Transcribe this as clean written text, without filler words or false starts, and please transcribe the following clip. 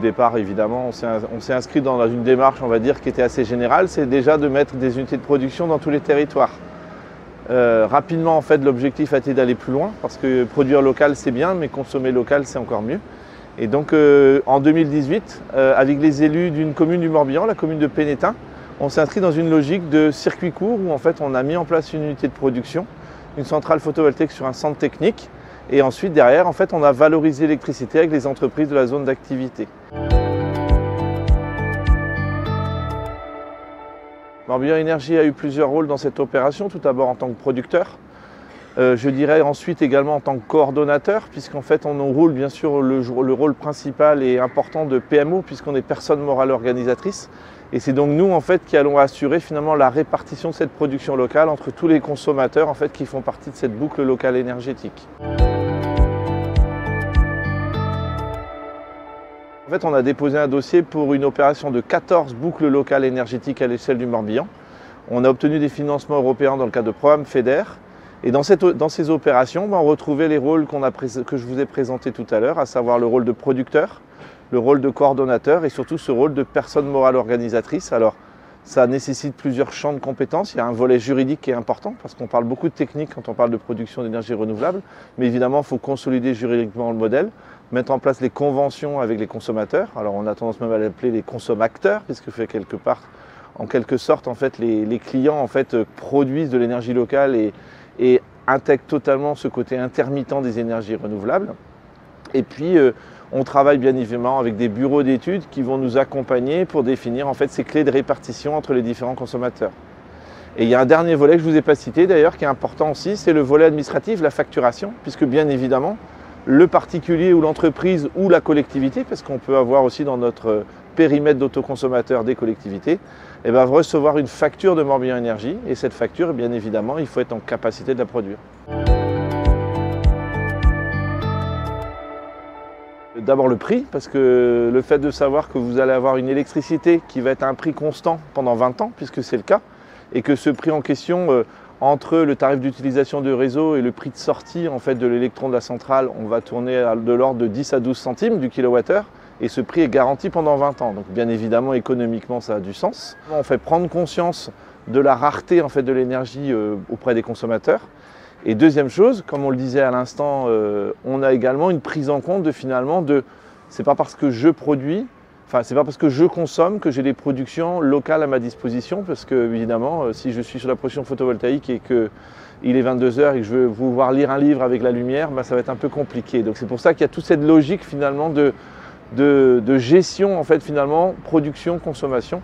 départ, évidemment, on s'est inscrit dans une démarche, on va dire, qui était assez générale, c'est déjà de mettre des unités de production dans tous les territoires. Rapidement, en fait, l'objectif a été d'aller plus loin, parce que produire local, c'est bien, mais consommer local, c'est encore mieux. Et donc, en 2018, avec les élus d'une commune du Morbihan, la commune de Pénétin, on s'est inscrit dans une logique de circuit court, où en fait, on a mis en place une unité de production, une centrale photovoltaïque sur un centre technique, et ensuite, derrière, en fait, on a valorisé l'électricité avec les entreprises de la zone d'activité. Morbihan Énergie a eu plusieurs rôles dans cette opération, tout d'abord en tant que producteur, je dirais ensuite également en tant que coordonnateur, puisqu'en fait on roule bien sûr le rôle principal et important de PMO, puisqu'on est personne morale organisatrice, et c'est donc nous en fait qui allons assurer finalement la répartition de cette production locale entre tous les consommateurs en fait qui font partie de cette boucle locale énergétique. En fait, on a déposé un dossier pour une opération de 14 boucles locales énergétiques à l'échelle du Morbihan. On a obtenu des financements européens dans le cadre de programme FEDER. Et dans ces opérations, on retrouvait les rôles que je vous ai présentés tout à l'heure, à savoir le rôle de producteur, le rôle de coordonnateur et surtout ce rôle de personne morale organisatrice. Alors, ça nécessite plusieurs champs de compétences. Il y a un volet juridique qui est important parce qu'on parle beaucoup de technique quand on parle de production d'énergie renouvelable. Mais évidemment, il faut consolider juridiquement le modèle, mettre en place les conventions avec les consommateurs. Alors on a tendance même à l'appeler les consommateurs, puisque en quelque sorte, en fait, les clients en fait, produisent de l'énergie locale et intègrent totalement ce côté intermittent des énergies renouvelables. Et puis, on travaille bien évidemment avec des bureaux d'études qui vont nous accompagner pour définir en fait, ces clés de répartition entre les différents consommateurs. Et il y a un dernier volet que je ne vous ai pas cité d'ailleurs, qui est important aussi, c'est le volet administratif, la facturation, puisque bien évidemment, le particulier ou l'entreprise ou la collectivité, parce qu'on peut avoir aussi dans notre périmètre d'autoconsommateurs des collectivités, va recevoir une facture de Morbihan Énergie, et cette facture, bien évidemment, il faut être en capacité de la produire. D'abord le prix, parce que le fait de savoir que vous allez avoir une électricité qui va être à un prix constant pendant 20 ans, puisque c'est le cas, et que ce prix en question, entre le tarif d'utilisation de réseau et le prix de sortie en fait, de l'électron de la centrale, on va tourner de l'ordre de 10 à 12 centimes du kilowattheure, et ce prix est garanti pendant 20 ans. Donc bien évidemment, économiquement, ça a du sens. On fait prendre conscience de la rareté en fait, de l'énergie auprès des consommateurs. Et deuxième chose, comme on le disait à l'instant, on a également une prise en compte c'est pas parce que je produis, c'est pas parce que je consomme que j'ai des productions locales à ma disposition, parce que évidemment, si je suis sur la production photovoltaïque et qu'il est 22 h et que je veux pouvoir lire un livre avec la lumière, ça va être un peu compliqué. Donc c'est pour ça qu'il y a toute cette logique finalement de gestion en fait finalement production-consommation